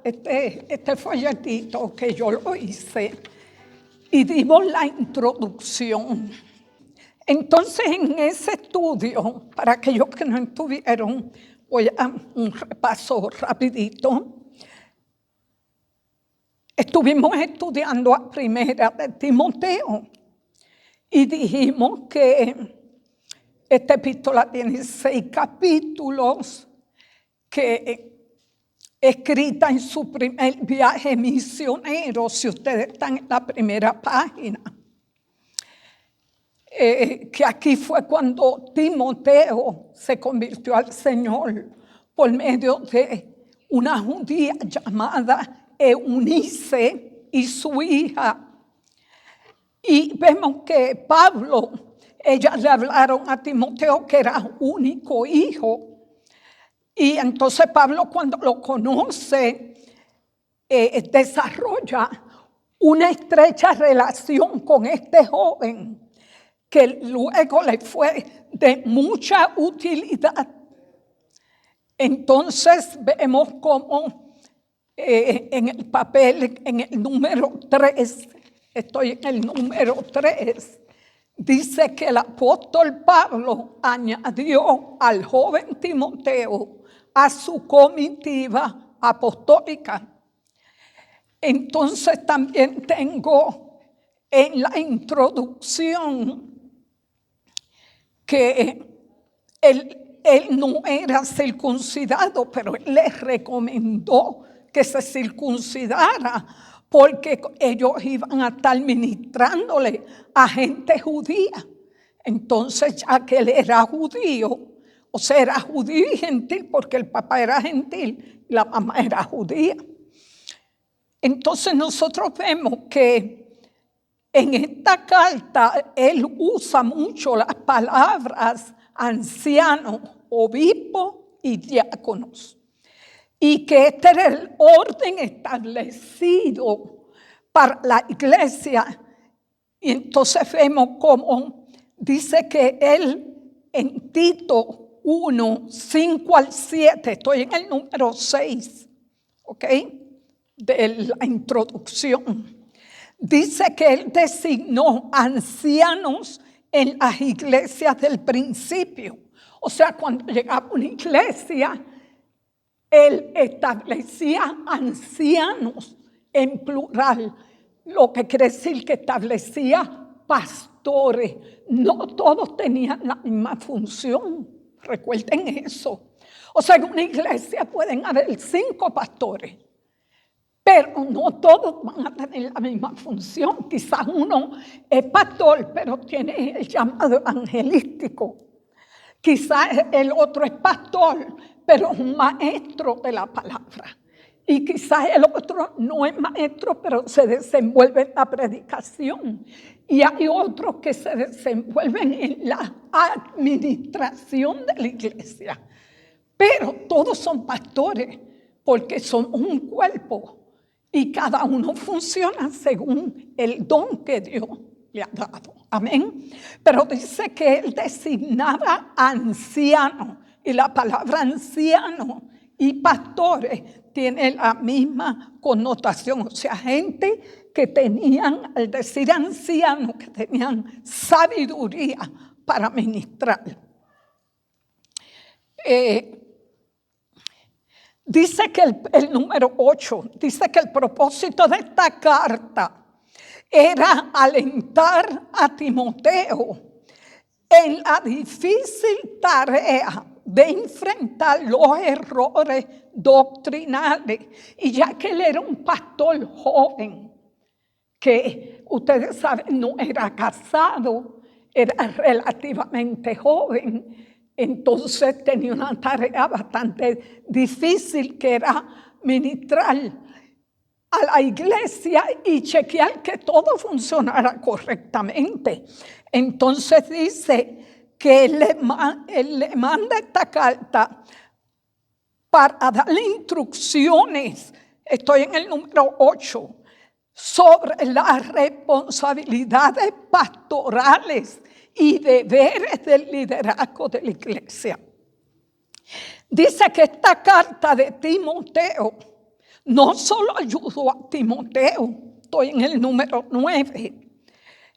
este folletito que yo lo hice y dimos la introducción. Entonces, en ese estudio, para aquellos que no estuvieron, voy a un repaso rapidito. Estuvimos estudiando a Primera de Timoteo y dijimos que esta epístola tiene 6 capítulos, que escrita en su primer viaje misionero, si ustedes están en la primera página. Que aquí fue cuando Timoteo se convirtió al Señor por medio de una judía llamada Eunice y su hija. Y vemos que Pablo, ellas le hablaron a Timoteo que era único hijo. Y entonces Pablo, cuando lo conoce, desarrolla una estrecha relación con este joven, que luego le fue de mucha utilidad. Entonces vemos cómo en el papel, en el número 3, estoy en el número 3, dice que el apóstol Pablo añadió al joven Timoteo a su comitiva apostólica. Entonces también tengo en la introducción que él no era circuncidado, pero él le recomendó que se circuncidara porque ellos iban a estar ministrándole a gente judía. Entonces, ya que él era judío, o sea, era judío y gentil, porque el papá era gentil y la mamá era judía. Entonces nosotros vemos que en esta carta él usa mucho las palabras ancianos, obispos y diáconos. Y que este era el orden establecido para la iglesia. Y entonces vemos cómo dice que él en Tito 1, 5 al 7, estoy en el número 6, ¿ok? De la introducción. Dice que él designó ancianos en las iglesias del principio. O sea, cuando llegaba una iglesia, él establecía ancianos en plural, lo que quiere decir que establecía pastores. No todos tenían la misma función, recuerden eso. O sea, en una iglesia pueden haber 5 pastores, pero no todos van a tener la misma función. Quizás uno es pastor, pero tiene el llamado evangelístico. Quizás el otro es pastor, pero es un maestro de la palabra. Y quizás el otro no es maestro, pero se desenvuelve en la predicación. Y hay otros que se desenvuelven en la administración de la iglesia. Pero todos son pastores, porque son un cuerpo. Y cada uno funciona según el don que Dios le ha dado. Amén. Pero dice que él designaba ancianos. Y la palabra anciano y pastores tiene la misma connotación. O sea, gente que tenían, al decir ancianos, que tenían sabiduría para ministrar. Dice que el número 8, dice que el propósito de esta carta era alentar a Timoteo en la difícil tarea de enfrentar los errores doctrinales. Y ya que él era un pastor joven, que ustedes saben, no era casado, era relativamente joven, entonces tenía una tarea bastante difícil, que era ministrar a la iglesia y chequear que todo funcionara correctamente. Entonces dice que él le manda esta carta para darle instrucciones, estoy en el número 8, sobre las responsabilidades pastorales y deberes del liderazgo de la iglesia. Dice que esta carta de Timoteo no solo ayudó a Timoteo, estoy en el número 9,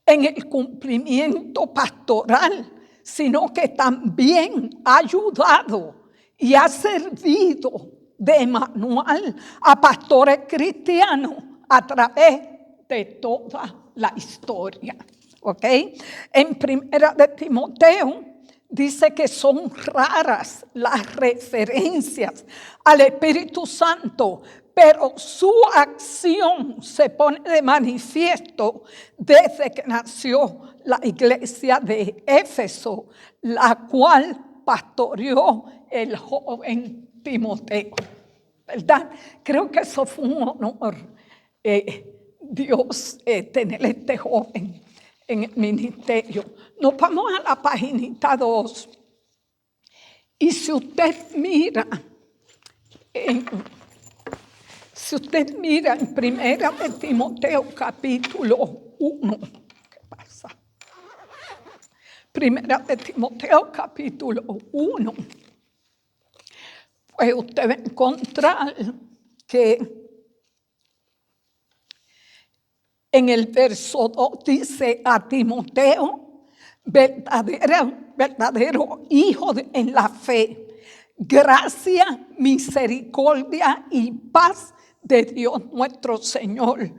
en el cumplimiento pastoral, sino que también ha ayudado y ha servido de manual a pastores cristianos a través de toda la historia. ¿Ok? En Primera de Timoteo dice que son raras las referencias al Espíritu Santo, pero su acción se pone de manifiesto desde que nació la iglesia de Éfeso, la cual pastoreó el joven Timoteo, ¿verdad? Creo que eso fue un honor, Dios, tener este joven en el ministerio. Nos vamos a la paginita 2. Y si usted mira en Primera de Timoteo capítulo 1, ¿qué pasa? Primera de Timoteo capítulo 1, pues usted va a encontrar que en el verso 2 dice a Timoteo, verdadero hijo en la fe, gracia, misericordia y paz de Dios nuestro Señor,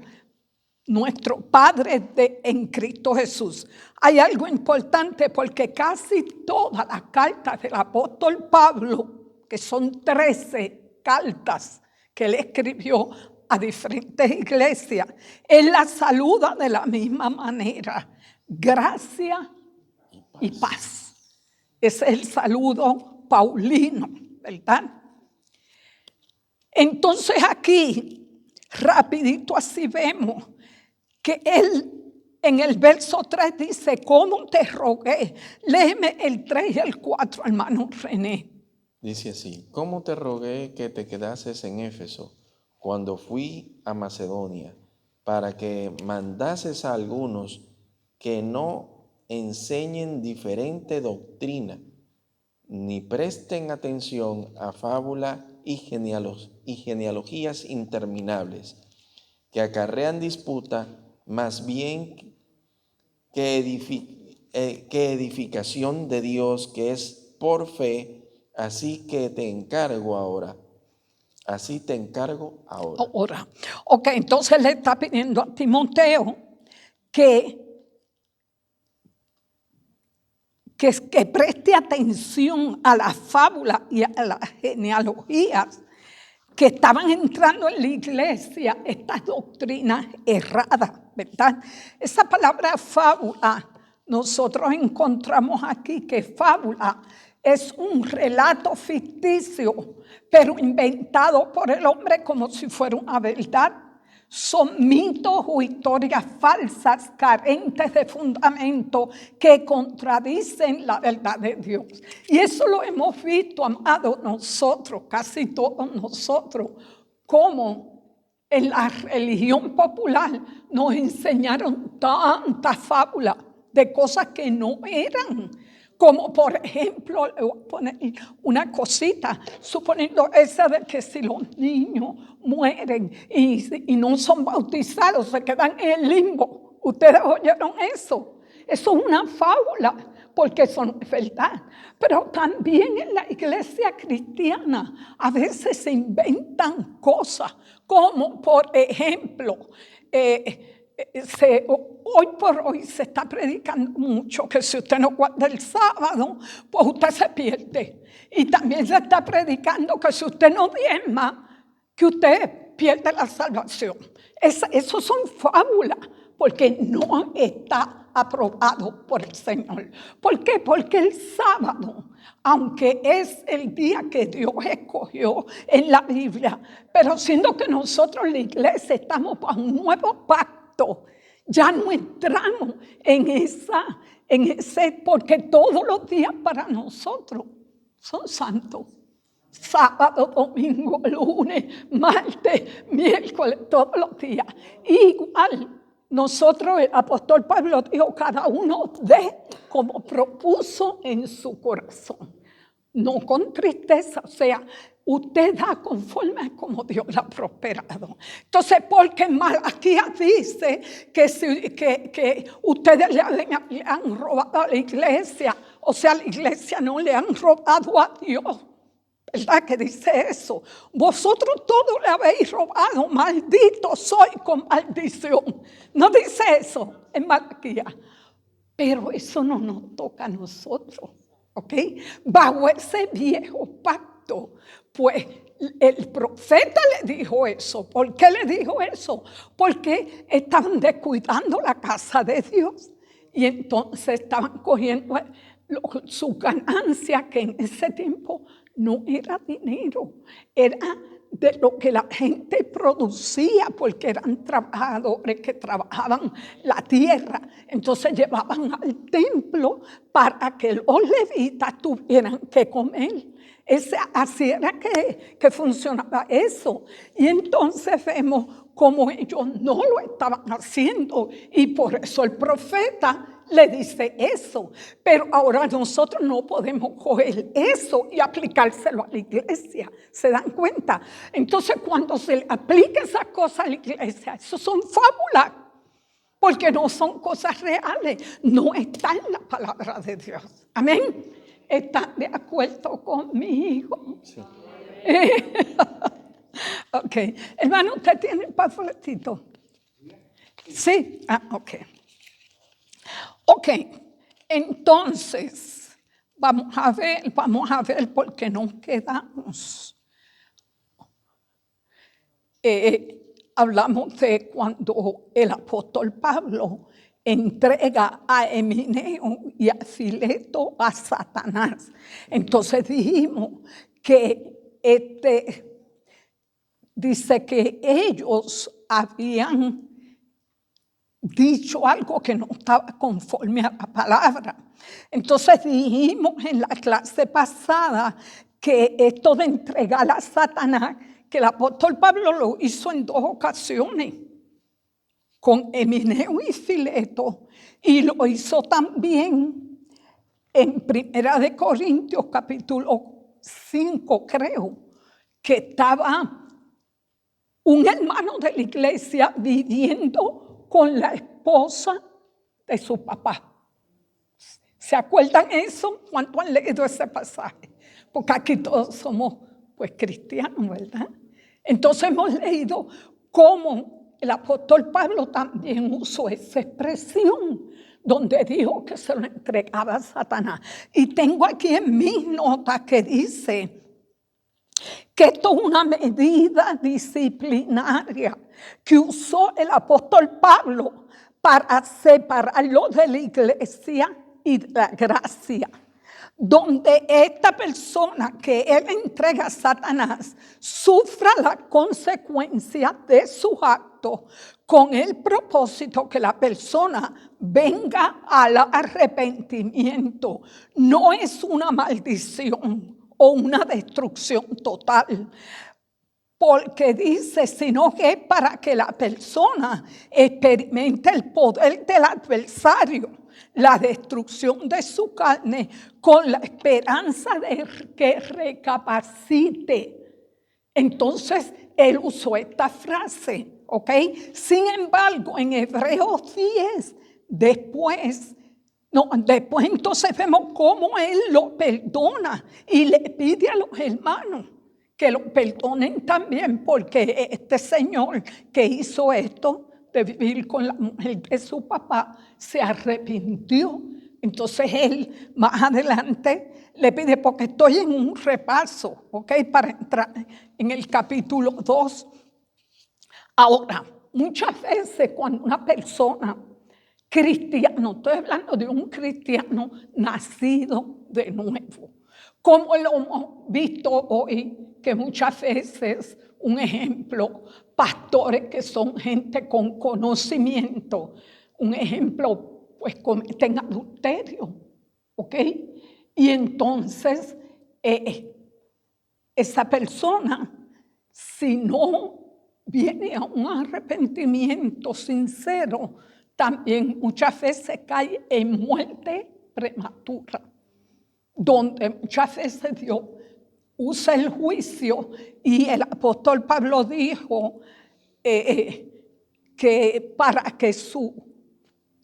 nuestro Padre en Cristo Jesús. Hay algo importante porque casi todas las cartas del apóstol Pablo, que son 13 cartas que él escribió a diferentes iglesias, él las saluda de la misma manera: gracia y paz. Ese es el saludo paulino, ¿verdad? Entonces aquí, rapidito así vemos que él en el verso 3 dice: ¿cómo te rogué? Léeme el 3 y el 4, hermano René. Dice así: ¿cómo te rogué que te quedases en Éfeso cuando fui a Macedonia, para que mandases a algunos que no enseñen diferente doctrina, ni presten atención a fábula y genealogías interminables, que acarrean disputa más bien que edificación de Dios, que es por fe? Así te encargo ahora. Ok, entonces le está pidiendo a Timoteo que preste atención a las fábulas y a las genealogías que estaban entrando en la iglesia, estas doctrinas erradas, ¿verdad? Esa palabra fábula, nosotros encontramos aquí que fábula es un relato ficticio, pero inventado por el hombre como si fuera una verdad. Son mitos o historias falsas, carentes de fundamento, que contradicen la verdad de Dios. Y eso lo hemos visto, amados, nosotros, casi todos nosotros, como en la religión popular nos enseñaron tantas fábulas de cosas que no eran. Como por ejemplo, le voy a poner una cosita, suponiendo esa de que si los niños mueren y no son bautizados, se quedan en el limbo. ¿Ustedes oyeron eso? Eso es una fábula, porque eso no es verdad. Pero también en la iglesia cristiana a veces se inventan cosas, como por ejemplo, hoy por hoy se está predicando mucho que si usted no guarda el sábado, pues usted se pierde. Y también se está predicando que si usted no diezma, que usted pierde la salvación. Eso son fábulas, porque no está aprobado por el Señor. ¿Por qué? Porque el sábado, aunque es el día que Dios escogió en la Biblia, pero siendo que nosotros, la iglesia, estamos bajo un nuevo pacto, ya no entramos en ese, porque todos los días para nosotros son santos. Sábado, domingo, lunes, martes, miércoles, todos los días. Igual, nosotros, el apóstol Pablo dijo: cada uno dé como propuso en su corazón, no con tristeza. O sea, usted da conforme a como Dios la ha prosperado. Entonces, porque Malaquías dice que ustedes le han robado a la iglesia, o sea, la iglesia no le han robado a Dios. ¿Verdad que dice eso? Vosotros todos le habéis robado, maldito soy con maldición. ¿No dice eso en Malaquías? Pero eso no nos toca a nosotros, ¿ok? Bajo ese viejo pacto, pues el profeta le dijo eso. ¿Por qué le dijo eso? Porque estaban descuidando la casa de Dios y entonces estaban cogiendo su ganancia, que en ese tiempo no era dinero, era de lo que la gente producía, porque eran trabajadores que trabajaban la tierra. Entonces llevaban al templo para que los levitas tuvieran que comer. Así era que funcionaba eso. Y entonces vemos cómo ellos no lo estaban haciendo, y por eso el profeta le dice eso. Pero ahora nosotros no podemos coger eso y aplicárselo a la iglesia. ¿Se dan cuenta? Entonces, cuando se le aplica esas cosas a la iglesia, eso son fábulas, porque no son cosas reales, no están en la palabra de Dios. Amén. ¿Están de acuerdo conmigo? Sí. Ok. Hermano, ¿usted tiene el panfletito? Sí. Ok. Ok. Entonces, vamos a ver por qué nos quedamos. Hablamos de cuando el apóstol Pablo entrega a Emineo y a Fileto a Satanás. Entonces dijimos que dice que ellos habían dicho algo que no estaba conforme a la palabra. Entonces dijimos en la clase pasada que esto de entregar a Satanás, que el apóstol Pablo lo hizo en 2 ocasiones, con Emineo y Fileto, y lo hizo también en 1 Corintios capítulo 5, creo, que estaba un hermano de la iglesia viviendo con la esposa de su papá. ¿Se acuerdan eso? ¿Cuánto han leído ese pasaje? Porque aquí todos somos pues cristianos, ¿verdad? Entonces hemos leído cómo el apóstol Pablo también usó esa expresión donde dijo que se lo entregaba a Satanás. Y tengo aquí en mis notas que dice que esto es una medida disciplinaria que usó el apóstol Pablo para separarlo de la iglesia y de la gracia, donde esta persona que él entrega a Satanás sufra la consecuencia de sus actos, con el propósito que la persona venga al arrepentimiento. No es una maldición o una destrucción total, porque dice, sino que es para que la persona experimente el poder del adversario, la destrucción de su carne, con la esperanza de que recapacite. Entonces, él usó esta frase, ¿ok? Sin embargo, en Hebreos 10, después entonces vemos cómo él lo perdona y le pide a los hermanos que lo perdonen también, porque este señor que hizo esto de vivir con la mujer de su papá se arrepintió. Entonces él más adelante le pide, porque estoy en un repaso, ¿ok? Para entrar en el capítulo 2. Ahora, muchas veces cuando una persona cristiano, estoy hablando de un cristiano nacido de nuevo, como lo hemos visto hoy, que muchas veces, un ejemplo, pastores que son gente con conocimiento, un ejemplo, pues cometen adulterio, ¿ok? Y entonces esa persona, si no viene a un arrepentimiento sincero, también muchas veces cae en muerte prematura, donde muchas veces Dios usa el juicio, y el apóstol Pablo dijo que para que su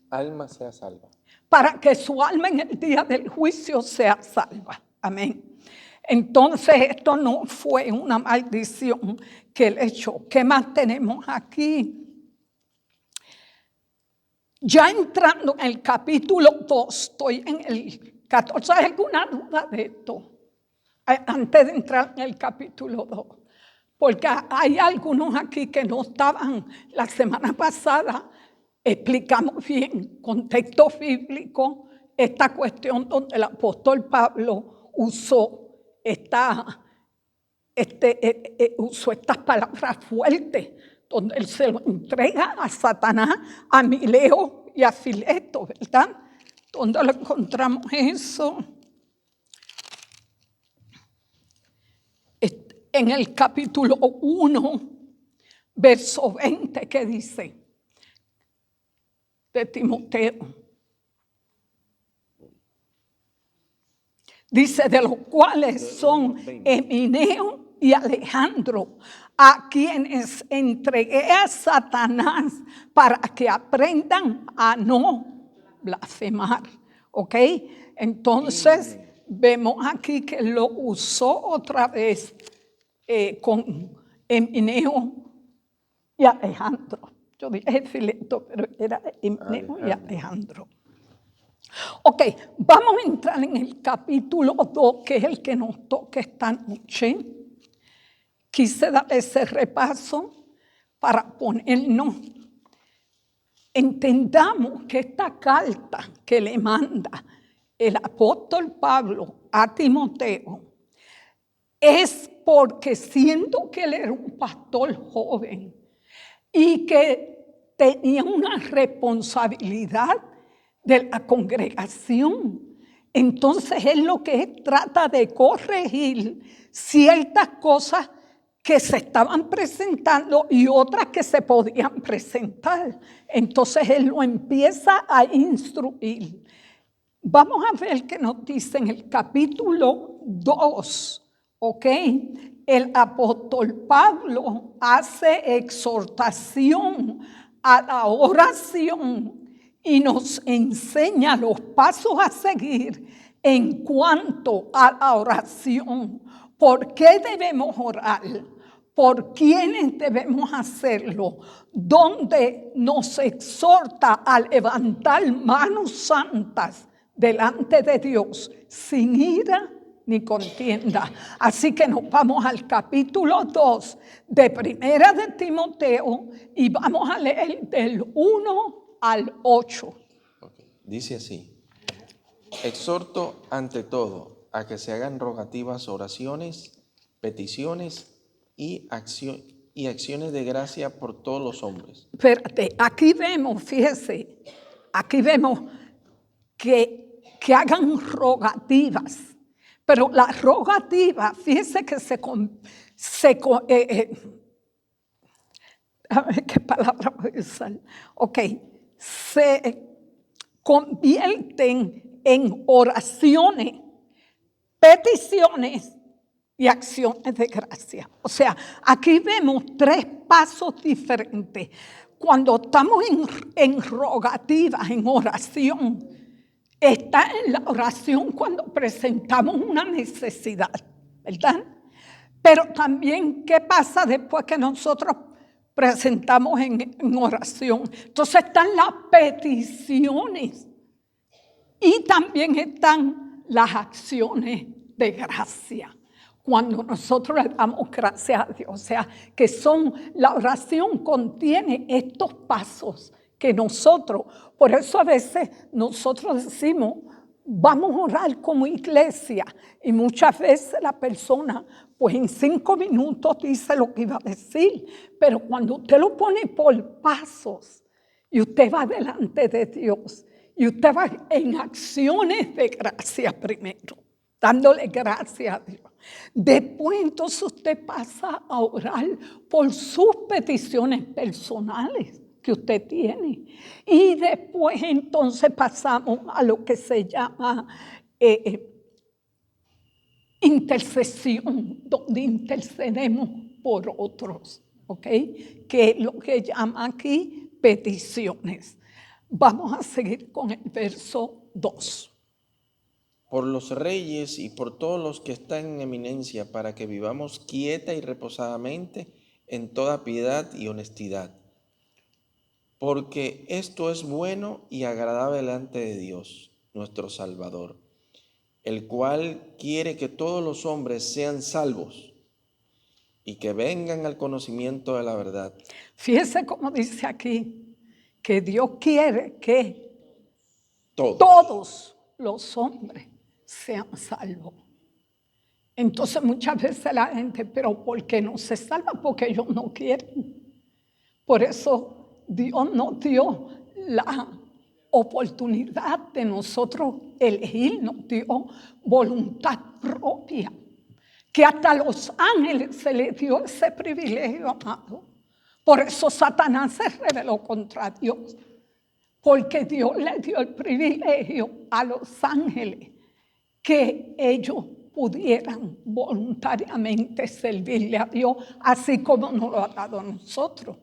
alma sea salva. Para que su alma en el día del juicio sea salva. Amén. Entonces esto no fue una maldición que él echó. ¿Qué más tenemos aquí? Ya entrando en el capítulo 2, estoy en el 14. ¿Hay alguna duda de esto? Antes de entrar en el capítulo 2. Porque hay algunos aquí que no estaban la semana pasada. Explicamos bien, contexto bíblico, esta cuestión donde el apóstol Pablo usó estas palabras fuertes, donde él se lo entrega a Satanás, a Mileo y a Fileto, ¿verdad? ¿Dónde lo encontramos eso? En el capítulo 1, verso 20, que dice de Timoteo. Dice, de los cuales son Emineo y Alejandro, a quienes entregué a Satanás para que aprendan a no blasfemar. ¿Ok? Entonces, vemos aquí que lo usó otra vez con Emineo y Alejandro. Yo dije Fileto, pero era Emineo y Alejandro. Ok, vamos a entrar en el capítulo 2, que es el que nos toca esta noche. Quise dar ese repaso para ponernos. Entendamos que esta carta que le manda el apóstol Pablo a Timoteo es porque siendo que él era un pastor joven y que tenía una responsabilidad de la congregación, entonces él lo que trata de corregir ciertas cosas que se estaban presentando y otras que se podían presentar. Entonces él lo empieza a instruir. Vamos a ver qué nos dice en el capítulo 2, ¿ok? El apóstol Pablo hace exhortación a la oración y nos enseña los pasos a seguir en cuanto a la oración. ¿Por qué debemos orar? ¿Por quiénes debemos hacerlo? Donde nos exhorta a levantar manos santas delante de Dios, sin ira ni contienda. Así que nos vamos al capítulo 2 de Primera de Timoteo y vamos a leer del 1 al 8. Okay. Dice así: exhorto ante todo a que se hagan rogativas, oraciones, peticiones y acciones de gracia por todos los hombres. Espérate, aquí vemos, fíjese, aquí vemos que hagan rogativas, pero la rogativa, fíjese que a ver qué palabra voy a usar. Ok, se convierten en oraciones, peticiones y acciones de gracia. O sea, aquí vemos 3 pasos diferentes. Cuando estamos en rogativas, en oración, está en la oración cuando presentamos una necesidad, ¿verdad? Pero también, ¿qué pasa después que nosotros presentamos en oración? Entonces están las peticiones y también están las acciones de gracia. Cuando nosotros le damos gracias a Dios, o sea, que la oración contiene estos pasos que nosotros, por eso a veces nosotros decimos, vamos a orar como iglesia, y muchas veces la persona, pues en 5 minutos dice lo que iba a decir, pero cuando usted lo pone por pasos, y usted va delante de Dios, y usted va en acciones de gracia primero, dándole gracias a Dios. Después entonces usted pasa a orar por sus peticiones personales que usted tiene. Y después entonces pasamos a lo que se llama intercesión, donde intercedemos por otros, ¿ok? Que es lo que llama aquí peticiones. Vamos a seguir con el verso 2. Por los reyes y por todos los que están en eminencia, para que vivamos quieta y reposadamente en toda piedad y honestidad. Porque esto es bueno y agradable delante de Dios, nuestro Salvador, el cual quiere que todos los hombres sean salvos y que vengan al conocimiento de la verdad. Fíjese cómo dice aquí, que Dios quiere que Todos. todos los hombres sean salvos. Entonces muchas veces la gente, pero ¿por qué no se salva? Porque ellos no quieren. Por eso Dios nos dio la oportunidad de nosotros elegir, nos dio voluntad propia, que hasta a los ángeles se les dio ese privilegio, amado. Por eso Satanás se rebeló contra Dios, porque Dios le dio el privilegio a los ángeles que ellos pudieran voluntariamente servirle a Dios, así como nos lo ha dado a nosotros.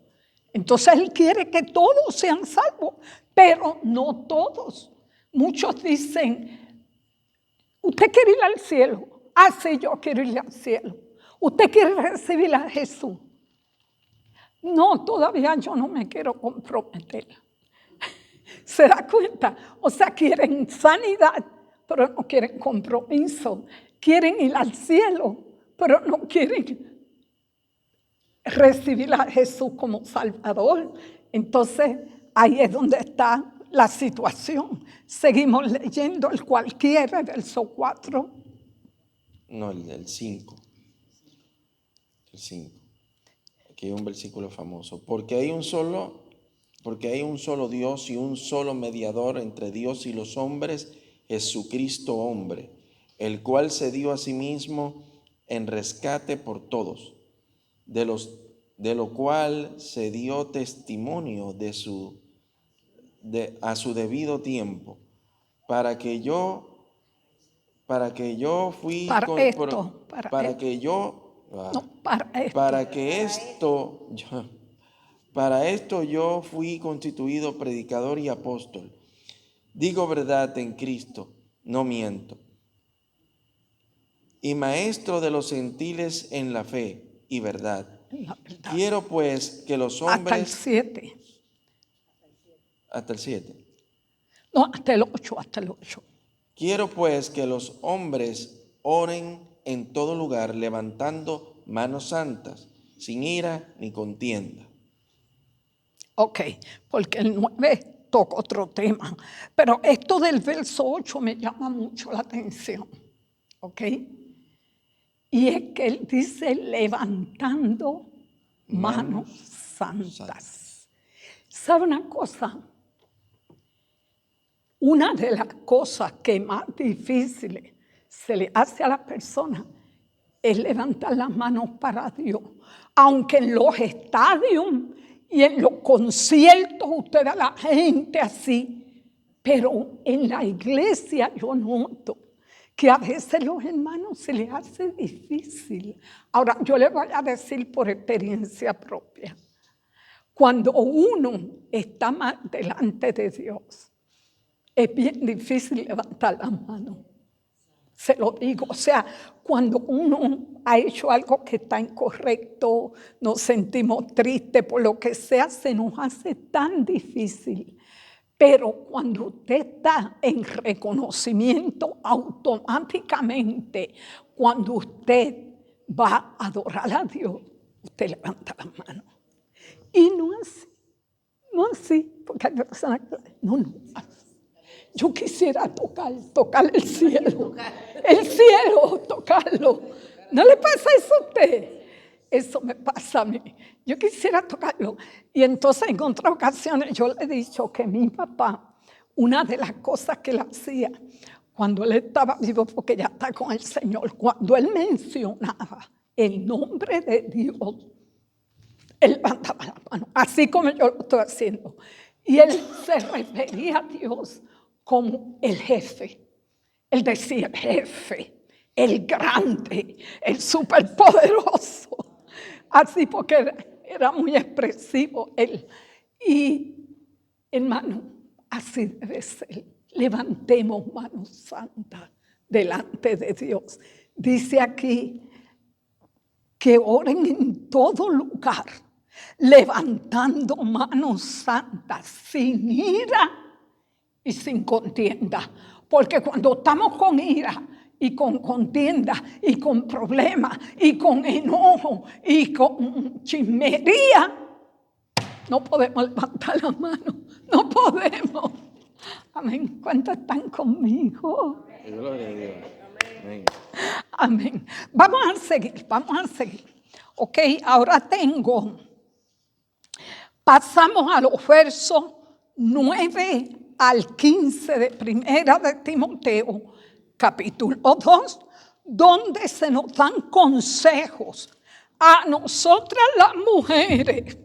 Entonces Él quiere que todos sean salvos, pero no todos. Muchos dicen, ¿usted quiere ir al cielo? Ah, sí, yo quiero ir al cielo. ¿Usted quiere recibir a Jesús? No, todavía yo no me quiero comprometer. ¿Se da cuenta? O sea, quieren sanidad, pero no quieren compromiso. Quieren ir al cielo, pero no quieren recibir a Jesús como Salvador. Entonces, ahí es donde está la situación. Seguimos leyendo el cualquiera, verso 4. No, el 5. El 5. Aquí hay un versículo famoso. Porque hay un solo Dios y un solo mediador entre Dios y los hombres, Jesucristo hombre, el cual se dio a sí mismo en rescate por todos, de lo cual se dio testimonio a su debido tiempo, para que yo fui Para con- esto, por- para que yo No, para esto. para esto yo fui constituido predicador y apóstol. Digo verdad en Cristo, no miento. Y maestro de los gentiles en la fe y verdad. La verdad. Quiero pues que los Hasta el hombres... 7. Hasta el 7. No, hasta el 8, hasta el 8. Quiero pues que los hombres oren en todo lugar, levantando manos santas, sin ira ni contienda. Ok, porque el 9 toca otro tema. Pero esto del verso 8 me llama mucho la atención. Ok. Y es que él dice levantando manos santas. ¿Sabe una cosa? Una de las cosas que más difíciles se le hace a la persona es levantar las manos para Dios. Aunque en los estadios y en los conciertos usted da a la gente así, pero en la iglesia yo noto que a veces los hermanos se les hace difícil. Ahora, yo le voy a decir por experiencia propia, cuando uno está mal delante de Dios, es bien difícil levantar las manos. Se lo digo, o sea, cuando uno ha hecho algo que está incorrecto, nos sentimos tristes, por lo que sea, se nos hace tan difícil. Pero cuando usted está en reconocimiento, automáticamente, cuando usted va a adorar a Dios, usted levanta las manos. Y no así, porque hay personas que no. Yo quisiera tocar el cielo. El cielo, tocarlo. ¿No le pasa eso a usted? Eso me pasa a mí. Yo quisiera tocarlo. Y entonces en otras ocasiones yo le he dicho que mi papá, una de las cosas que él hacía cuando él estaba vivo, porque ya está con el Señor, cuando él mencionaba el nombre de Dios, él levantaba la mano, así como yo lo estoy haciendo. Y él se refería a Dios como el jefe. Él decía, jefe, el grande, el superpoderoso. Así porque era muy expresivo él. Y hermano, así debe ser. Levantemos manos santas delante de Dios. Dice aquí que oren en todo lugar, levantando manos santas, sin ira y sin contienda. Porque cuando estamos con ira y con contienda y con problemas y con enojo y con chismería, no podemos levantar la mano, no podemos. Amén. ¿Cuántos están conmigo? Gloria a Dios. Amén. Amén. Vamos a seguir. Ok, ahora pasamos a los versos 9 al 15 de Primera de Timoteo, capítulo 2, donde se nos dan consejos a nosotras las mujeres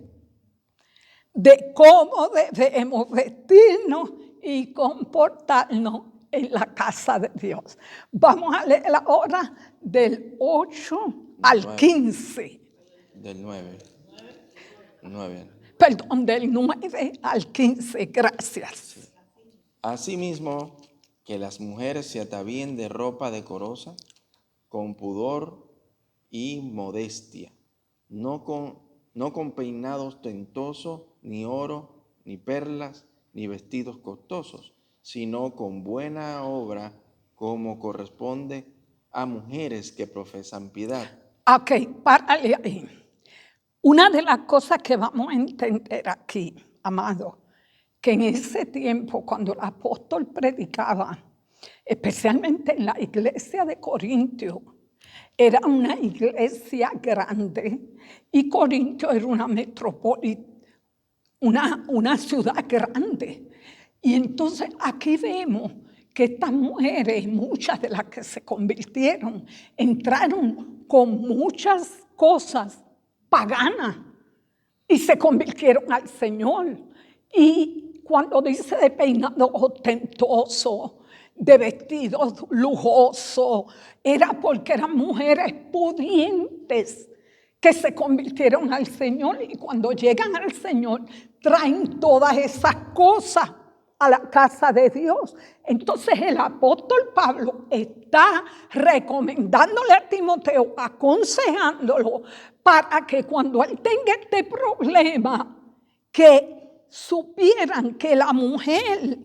de cómo debemos vestirnos y comportarnos en la casa de Dios. Vamos a leer ahora del 8 al 15. Del 9. 9. Perdón, del 9 al 15, gracias. Asimismo, que las mujeres se atavíen de ropa decorosa, con pudor y modestia, no con peinados ostentosos, ni oro, ni perlas, ni vestidos costosos, sino con buena obra, como corresponde a mujeres que profesan piedad. Ok, párale ahí. Una de las cosas que vamos a entender aquí, amado, que en ese tiempo, cuando el apóstol predicaba, especialmente en la iglesia de Corintio, era una iglesia grande y Corintio era una metrópoli, una ciudad grande. Y entonces aquí vemos que estas mujeres, muchas de las que se convirtieron, entraron con muchas cosas paganas y se convirtieron al Señor. Y cuando dice de peinados ostentosos, de vestidos lujosos, era porque eran mujeres pudientes que se convirtieron al Señor, y cuando llegan al Señor traen todas esas cosas a la casa de Dios. Entonces el apóstol Pablo está recomendándole a Timoteo, aconsejándolo, para que cuando él tenga este problema, que supieran que la mujer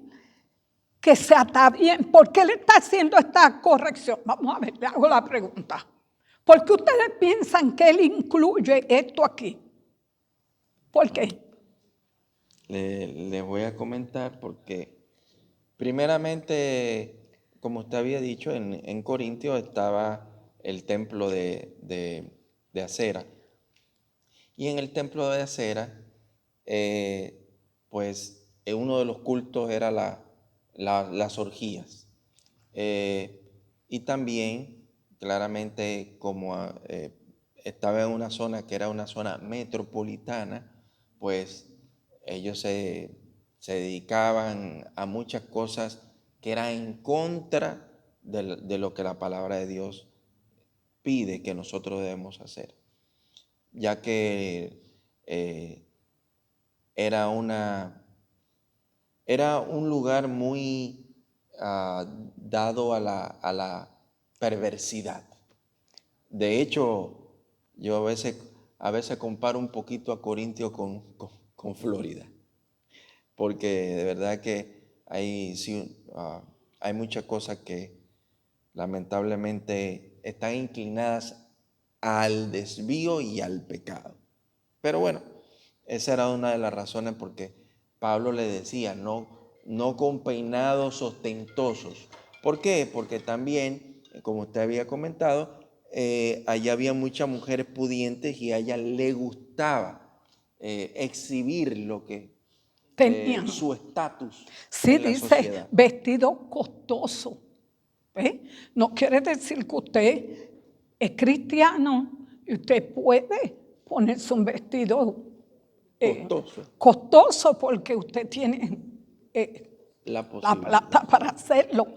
que se ata bien. ¿Por qué le está haciendo esta corrección? Vamos a ver, le hago la pregunta. ¿Por qué ustedes piensan que él incluye esto aquí? ¿Por qué? Les voy a comentar porque primeramente, como usted había dicho, en Corintios estaba el templo de Acera. Y en el templo de Acera, pues uno de los cultos era las orgías. Y también, claramente, como estaba en una zona que era una zona metropolitana, pues ellos se dedicaban a muchas cosas que eran en contra de lo que la palabra de Dios pide que nosotros debemos hacer, ya que era un lugar muy dado a la perversidad. De hecho, yo a veces comparo un poquito a Corintio con Florida, porque de verdad que hay muchas cosas que lamentablemente están inclinadas al desvío y al pecado. Pero bueno, esa era una de las razones porque Pablo le decía, no con peinados ostentosos. ¿Por qué? Porque también, como usted había comentado, allá había muchas mujeres pudientes y a ella le gustaba exhibir lo que su estatus en la sociedad. Sí, dice vestido costoso. No quiere decir que usted es cristiano y usted puede ponerse un vestido costoso porque usted tiene la plata para hacerlo.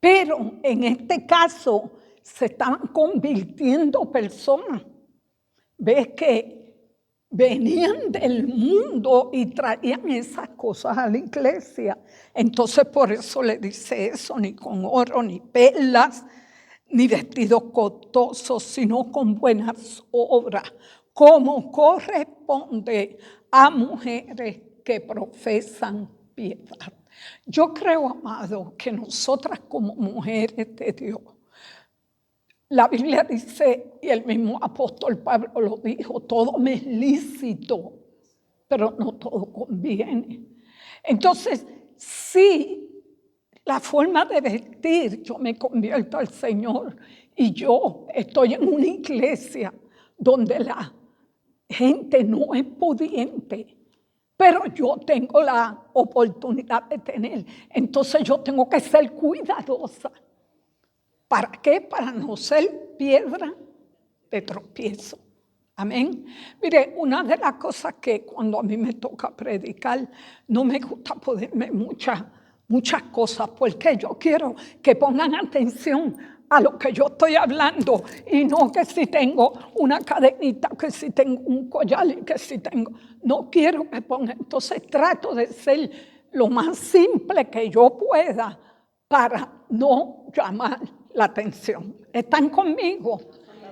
Pero en este caso se estaban convirtiendo personas. Ves que venían del mundo y traían esas cosas a la iglesia. Entonces por eso le dice eso, ni con oro, ni perlas, ni vestidos costosos, sino con buenas obras, como corresponde a mujeres que profesan piedad. Yo creo, amado, que nosotras como mujeres de Dios, la Biblia dice, y el mismo apóstol Pablo lo dijo, todo me es lícito, pero no todo conviene. Entonces, sí, la forma de vestir, yo me convierto al Señor y yo estoy en una iglesia donde la gente no es pudiente, pero yo tengo la oportunidad de tener. Entonces yo tengo que ser cuidadosa. ¿Para qué? Para no ser piedra de tropiezo. Amén. Mire, una de las cosas que cuando a mí me toca predicar, no me gusta ponerme muchas cosas, porque yo quiero que pongan atención a lo que yo estoy hablando y no que si tengo una cadenita, que si tengo un collar y que si tengo... No quiero que pongan. Entonces trato de ser lo más simple que yo pueda para no llamar la atención. ¿Están conmigo?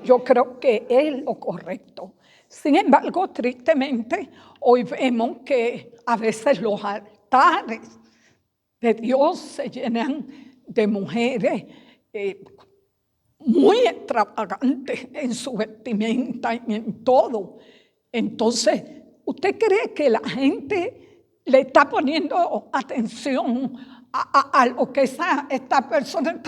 Yo creo que es lo correcto. Sin embargo, tristemente, hoy vemos que a veces los altares de Dios se llenan de mujeres muy extravagantes en su vestimenta y en todo. Entonces, ¿usted cree que la gente le está poniendo atención a lo que esta persona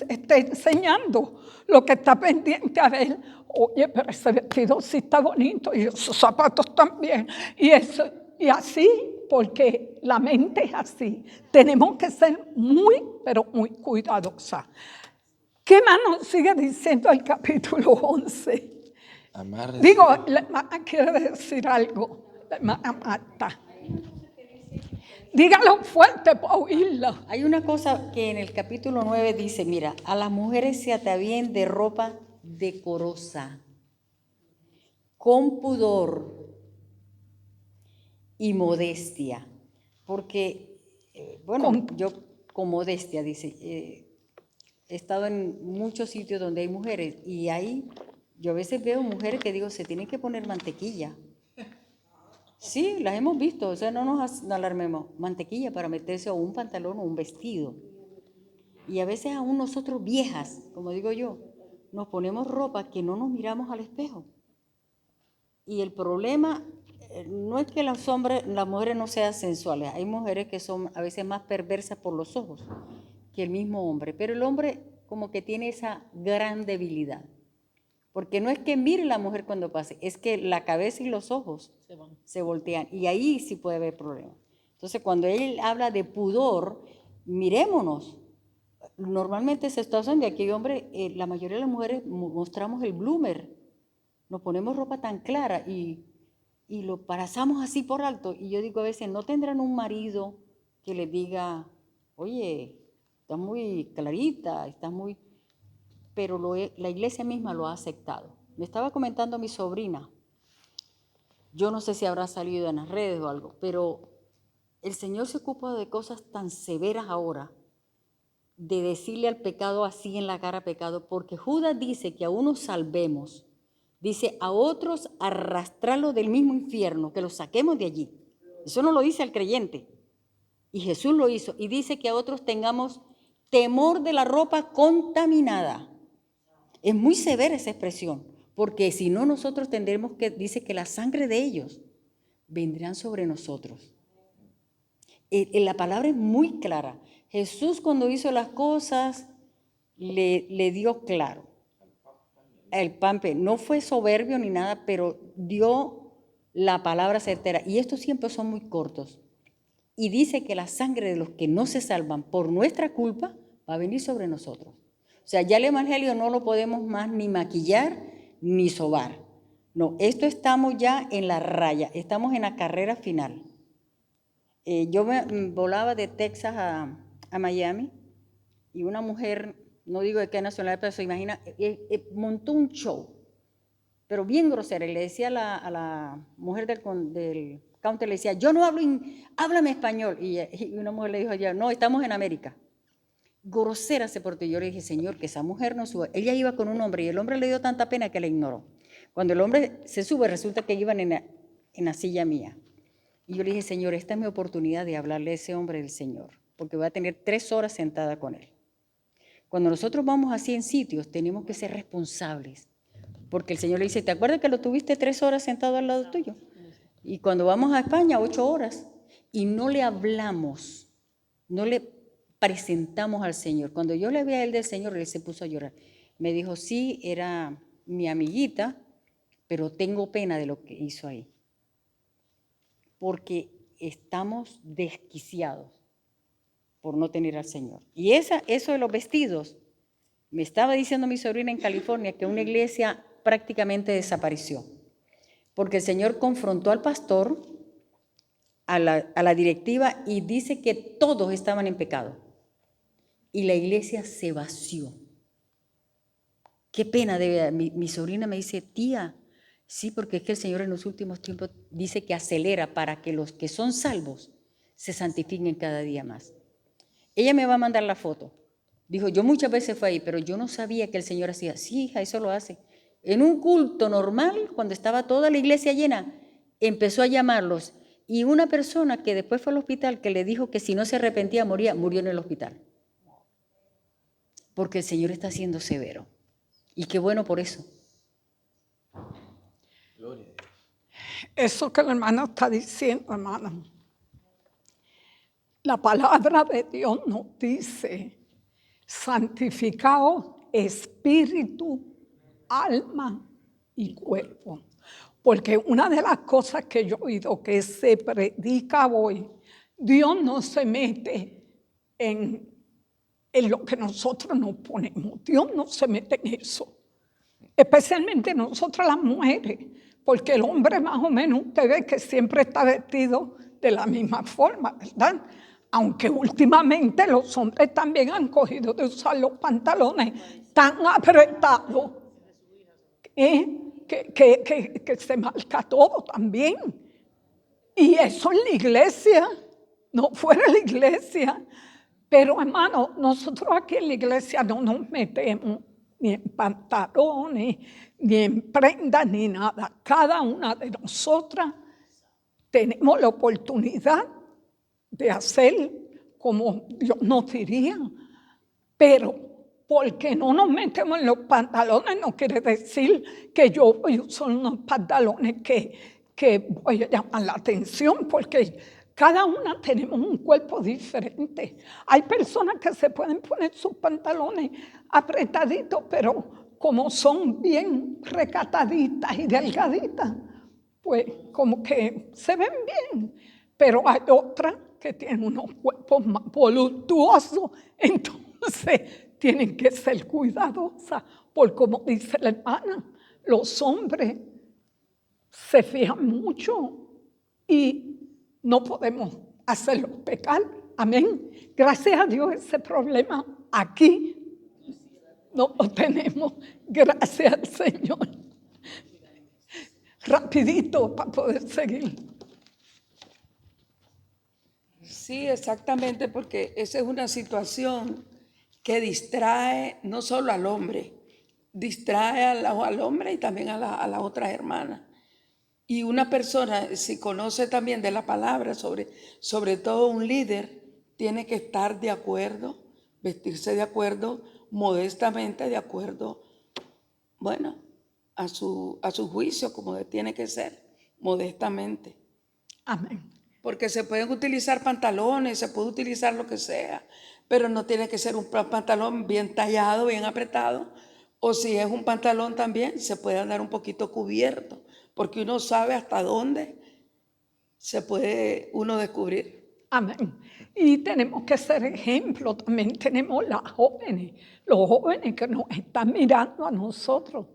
está enseñando? Lo que está pendiente a ver, oye, pero ese vestido sí está bonito y esos zapatos también. Y así, porque la mente es así. Tenemos que ser muy, pero muy cuidadosas. ¿Qué más nos sigue diciendo el capítulo 11? Digo, la hermana quiere decir algo, la hermana Marta. Dígalo fuerte para oírlo. Hay una cosa que en el capítulo 9 dice, mira, a las mujeres se atavíen de ropa decorosa, con pudor y modestia. Porque, yo con modestia, dice, he estado en muchos sitios donde hay mujeres y ahí yo a veces veo mujeres que digo, se tienen que poner mantequilla. Sí, las hemos visto, o sea, no nos alarmemos. Mantequilla para meterse o un pantalón o un vestido. Y a veces aún nosotros viejas, como digo yo, nos ponemos ropa que no nos miramos al espejo. Y el problema no es que las mujeres no sean sensuales. Hay mujeres que son a veces más perversas por los ojos que el mismo hombre. Pero el hombre como que tiene esa gran debilidad. Porque no es que mire la mujer cuando pase, es que la cabeza y los ojos se voltean. Y ahí sí puede haber problemas. Entonces, cuando él habla de pudor, mirémonos. Normalmente se está usando, y aquí, hombre, la mayoría de las mujeres mostramos el bloomer. Nos ponemos ropa tan clara y lo pasamos así por alto. Y yo digo a veces, ¿no tendrán un marido que les diga, oye, estás muy clarita, estás muy... Pero la iglesia misma lo ha aceptado. Me estaba comentando mi sobrina, yo no sé si habrá salido en las redes o algo, pero el Señor se ocupa de cosas tan severas ahora, de decirle al pecado así en la cara pecado, porque Judas dice que a unos salvemos, dice a otros arrastrarlos del mismo infierno, que los saquemos de allí. Eso no lo dice al creyente, y Jesús lo hizo, y dice que a otros tengamos temor de la ropa contaminada. Es muy severa esa expresión, porque si no nosotros tendremos que, dice que la sangre de ellos vendrán sobre nosotros. La palabra es muy clara. Jesús cuando hizo las cosas le dio claro. El pampe no fue soberbio ni nada, pero dio la palabra certera. Y estos tiempos son muy cortos. Y dice que la sangre de los que no se salvan por nuestra culpa va a venir sobre nosotros. O sea, ya el evangelio no lo podemos más ni maquillar ni sobar. No, esto estamos ya en la raya, estamos en la carrera final. Yo me volaba de Texas a Miami y una mujer no digo de qué nacionalidad, pero se imagina, montó un show, pero bien grosera. Y le decía a la mujer del counter, le decía, yo no hablo, háblame español. Y una mujer le dijo allá, no, estamos en América. Grosera se portó. Yo le dije, Señor, que esa mujer no suba. Ella iba con un hombre y el hombre le dio tanta pena que la ignoró. Cuando el hombre se sube, resulta que iban en la silla mía. Y yo le dije, Señor, esta es mi oportunidad de hablarle a ese hombre del Señor, porque voy a tener 3 horas sentada con él. Cuando nosotros vamos así en sitios, tenemos que ser responsables, porque el Señor le dice, ¿te acuerdas que lo tuviste 3 horas sentado al lado tuyo? Y cuando vamos a España, 8 horas, y no le hablamos, no le presentamos al Señor. Cuando yo le vi a él del Señor, él se puso a llorar. Me dijo, sí, era mi amiguita, pero tengo pena de lo que hizo ahí. Porque estamos desquiciados por no tener al Señor. Y eso de los vestidos, me estaba diciendo mi sobrina en California que una iglesia prácticamente desapareció, porque el Señor confrontó al pastor, a la directiva, y dice que todos estaban en pecado. Y la iglesia se vació. Qué pena, de verdad. Mi sobrina me dice, tía, sí, porque es que el Señor en los últimos tiempos dice que acelera para que los que son salvos se santifiquen cada día más. Ella me va a mandar la foto. Dijo, yo muchas veces fui ahí, pero yo no sabía que el Señor hacía. Sí, hija, eso lo hace. En un culto normal, cuando estaba toda la iglesia llena, empezó a llamarlos. Y una persona que después fue al hospital, que le dijo que si no se arrepentía moría, murió en el hospital. Porque el Señor está siendo severo. Y qué bueno por eso. Eso que el hermano está diciendo, hermano, la palabra de Dios nos dice, santificaos espíritu, alma y cuerpo. Porque una de las cosas que yo he oído que se predica hoy, Dios no se mete en lo que nosotros nos ponemos. Dios no se mete en eso. Especialmente nosotras las mujeres, porque el hombre más o menos usted ve que siempre está vestido de la misma forma, ¿verdad? Aunque últimamente los hombres también han cogido de usar los pantalones tan apretados que se marca todo también. Y eso en la iglesia, no fuera de la iglesia. Pero hermano, nosotros aquí en la iglesia no nos metemos ni en pantalones, ni en prendas, ni nada. Cada una de nosotras tenemos la oportunidad de hacer como Dios nos diría. Pero porque no nos metemos en los pantalones no quiere decir que yo voy a usar unos pantalones que voy a llamar la atención, porque cada una tenemos un cuerpo diferente. Hay personas que se pueden poner sus pantalones apretaditos, pero como son bien recataditas y delgaditas, pues como que se ven bien. Pero hay otras que tienen unos cuerpos más voluptuosos, entonces tienen que ser cuidadosas, porque como dice la hermana, los hombres se fijan mucho y no podemos hacerlos pecar. Amén. Gracias a Dios ese problema aquí no lo tenemos. Gracias al Señor. Rapidito para poder seguir. Sí, exactamente, porque esa es una situación que distrae no solo al hombre, distrae al hombre y también a las otras hermanas. Y una persona, si conoce también de la palabra, sobre todo un líder, tiene que estar de acuerdo, vestirse de acuerdo, modestamente de acuerdo, bueno, a su juicio, como tiene que ser, modestamente. Amén. Porque se pueden utilizar pantalones, se puede utilizar lo que sea, pero no tiene que ser un pantalón bien tallado, bien apretado, o si es un pantalón también, se puede andar un poquito cubierto, porque uno sabe hasta dónde se puede uno descubrir. Amén. Y tenemos que ser ejemplo. También tenemos los jóvenes que nos están mirando a nosotros.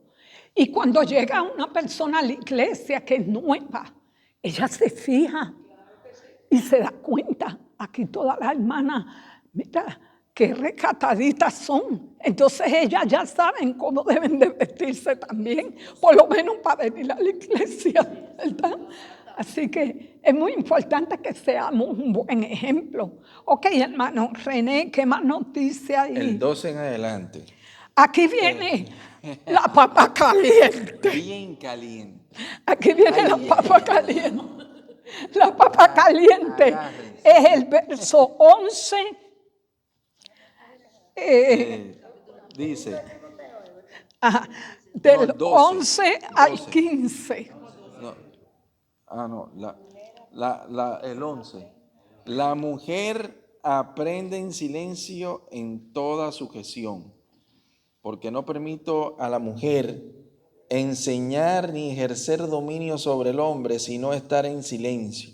Y cuando llega una persona a la iglesia que es nueva, ella se fija y se da cuenta. Aquí todas las hermanas, mira, qué recataditas son. Entonces ellas ya saben cómo deben de vestirse también, por lo menos para venir a la iglesia, ¿verdad? Así que es muy importante que seamos un buen ejemplo. Ok, hermano René, ¿qué más noticias? El 12 en adelante. Aquí viene la papa caliente. Bien caliente. Aquí viene Ay, la ay, papa ay. caliente. La papa caliente Agárrense. es el verso 11. Dice, Del No, 12, 11 al 12. 15. el 11. La mujer aprende en silencio en toda sujeción, porque no permito a la mujer enseñar ni ejercer dominio sobre el hombre, sino estar en silencio.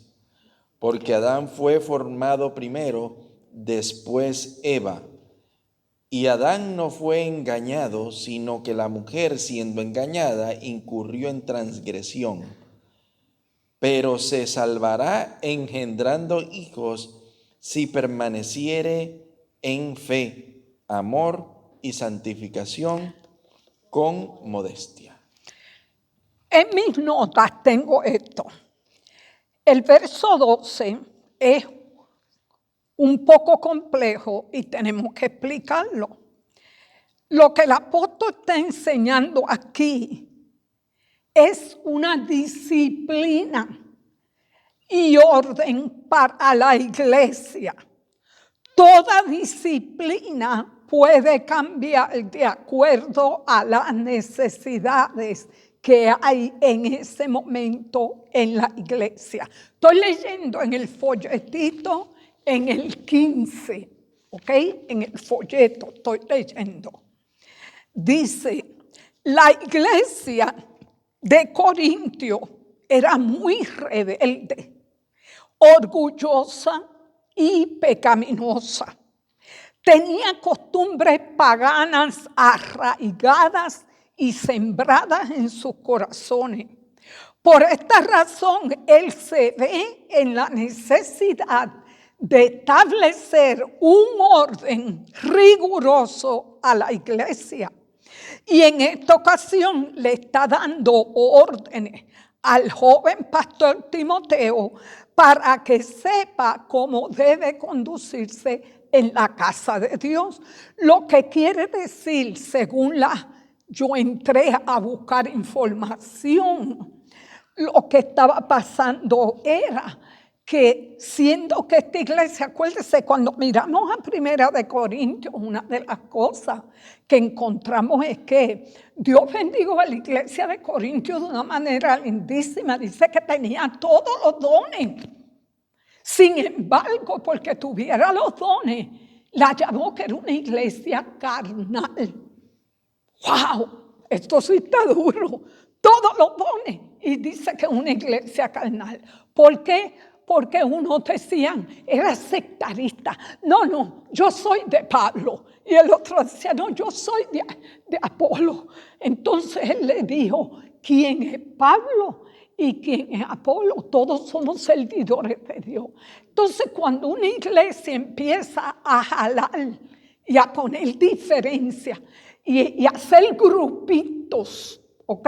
Porque Adán fue formado primero, después Eva. Y Adán no fue engañado, sino que la mujer, siendo engañada, incurrió en transgresión. Pero se salvará engendrando hijos si permaneciere en fe, amor y santificación con modestia. En mis notas tengo esto. El verso 12 es un poco complejo y tenemos que explicarlo. Lo que el apóstol está enseñando aquí es una disciplina y orden para la iglesia. Toda disciplina puede cambiar de acuerdo a las necesidades que hay en ese momento en la iglesia. Estoy leyendo en el folletito, en el 15, ¿ok? En el folleto estoy leyendo. Dice, la iglesia de Corintio era muy rebelde, orgullosa y pecaminosa. Tenía costumbres paganas arraigadas y sembradas en sus corazones. Por esta razón, él se ve en la necesidad de establecer un orden riguroso a la iglesia. Y en esta ocasión le está dando órdenes al joven pastor Timoteo para que sepa cómo debe conducirse en la casa de Dios. Lo que quiere decir, yo entré a buscar información, lo que estaba pasando era que siendo que esta iglesia, acuérdense, cuando miramos a Primera de Corintios, una de las cosas que encontramos es que Dios bendijo a la iglesia de Corintios de una manera lindísima. Dice que tenía todos los dones. Sin embargo, porque tuviera los dones, la llamó que era una iglesia carnal. ¡Wow! Esto sí está duro. Todos los dones. Y dice que es una iglesia carnal. ¿Por qué? Porque unos decían, era sectarista. No, yo soy de Pablo. Y el otro decía, no, yo soy de Apolo. Entonces él le dijo, ¿quién es Pablo? ¿Y quién es Apolo? Todos somos servidores de Dios. Entonces cuando una iglesia empieza a jalar y a poner diferencia y hacer grupitos, ¿ok?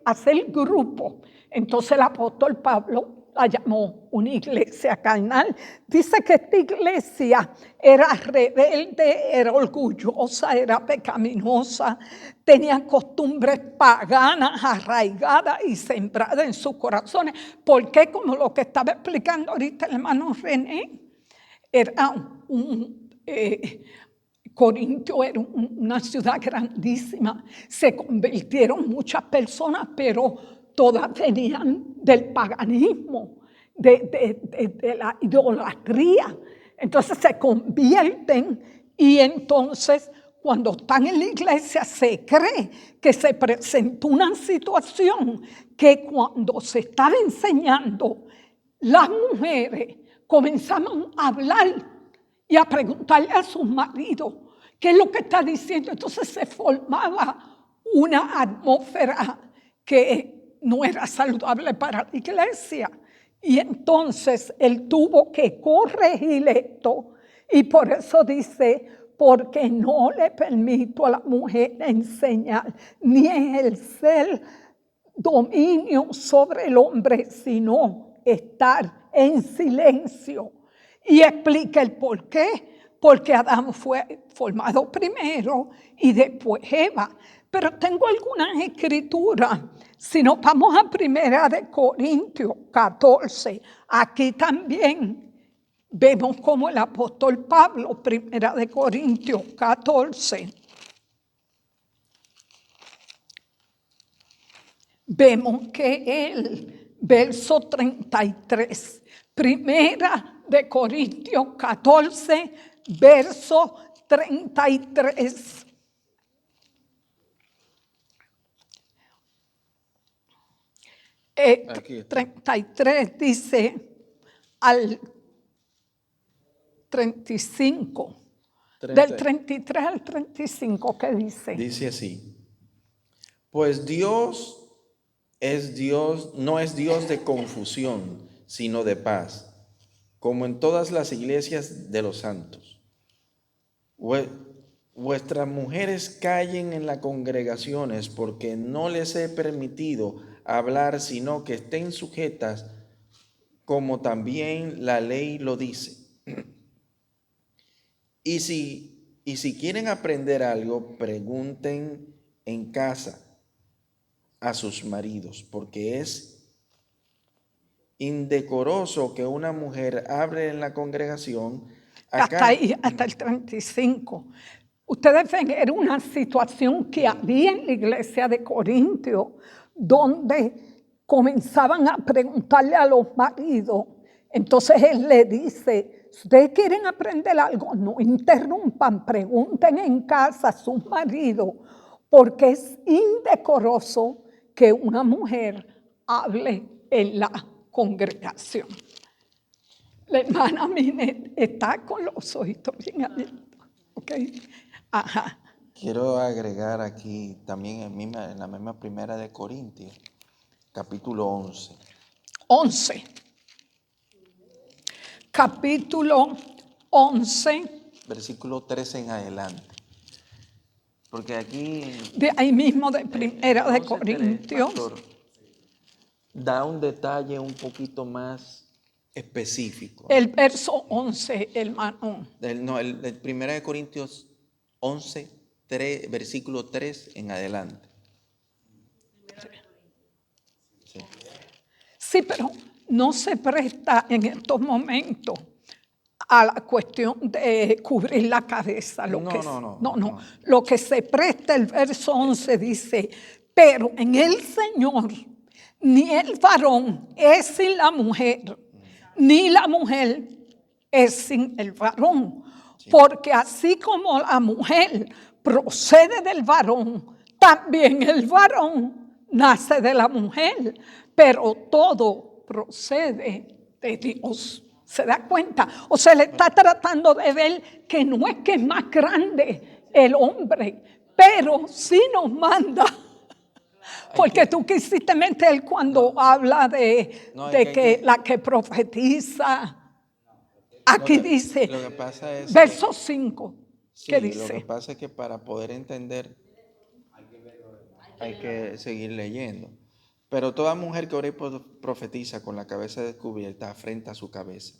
Hacer grupos. Entonces el apóstol Pablo la llamó una iglesia carnal. Dice que esta iglesia era rebelde, era orgullosa, era pecaminosa, tenía costumbres paganas, arraigadas y sembradas en sus corazones. Porque como lo que estaba explicando ahorita el hermano René, era Corintio era una ciudad grandísima, se convirtieron muchas personas, pero todas venían del paganismo, de la idolatría. Entonces se convierten y entonces cuando están en la iglesia se cree que se presentó una situación que cuando se estaba enseñando, las mujeres comenzaban a hablar y a preguntarle a sus maridos qué es lo que está diciendo. Entonces se formaba una atmósfera que no era saludable para la iglesia. Y entonces él tuvo que corregir esto. Y por eso dice, porque no le permito a la mujer enseñar ni ejercer dominio sobre el hombre, sino estar en silencio. Y explica el por qué. Porque Adán fue formado primero y después Eva. Pero tengo algunas escrituras. Si nos vamos a 1 Corintios 14, aquí también vemos como el apóstol Pablo, 1 Corintios 14, vemos que él, verso 33, 1 Corintios 14, verso 33. Aquí está. 33 dice al 35. Del 33 al 35, ¿qué dice? Dice así: pues Dios es Dios, no es Dios de confusión, sino de paz, como en todas las iglesias de los santos. Vuestras mujeres callen en las congregaciones, porque no les he permitido hablar, sino que estén sujetas, como también la ley lo dice. Y si quieren aprender algo, pregunten en casa a sus maridos, porque es indecoroso que una mujer hable en la congregación. Hasta ahí, hasta el 35. Ustedes ven, era una situación que había en la iglesia de Corintio, donde comenzaban a preguntarle a los maridos. Entonces él le dice, si ustedes quieren aprender algo, no interrumpan, pregunten en casa a sus maridos, porque es indecoroso que una mujer hable en la congregación. La hermana Minet está con los ojitos bien abiertos. ¿Okay? Ajá. Quiero agregar aquí también en la misma 1 Corintios, capítulo 11. 11. Capítulo 11. Versículo 13 en adelante. Porque aquí De ahí mismo de 1 de 11:3, Corintios. pastor, da un detalle un poquito más específico. El verso 11, hermano. El 1 de Corintios 11, versículo 3 en adelante. Sí. Sí, pero no se presta en estos momentos a la cuestión de cubrir la cabeza. No. Lo que se presta, el verso 11 dice, pero en el Señor ni el varón es sin la mujer, ni la mujer es sin el varón. Sí. Porque así como la mujer procede del varón, también el varón nace de la mujer, pero todo procede de Dios. ¿Se da cuenta? O sea, le está tratando de ver que no es que es más grande el hombre, pero sí nos manda. Porque tú quisiste meter cuando habla de que la que profetiza. Aquí dice, lo que pasa es verso 5, sí, ¿qué dice? Lo que pasa es que para poder entender hay que seguir leyendo. Pero toda mujer que ora y profetiza con la cabeza descubierta afrenta su cabeza.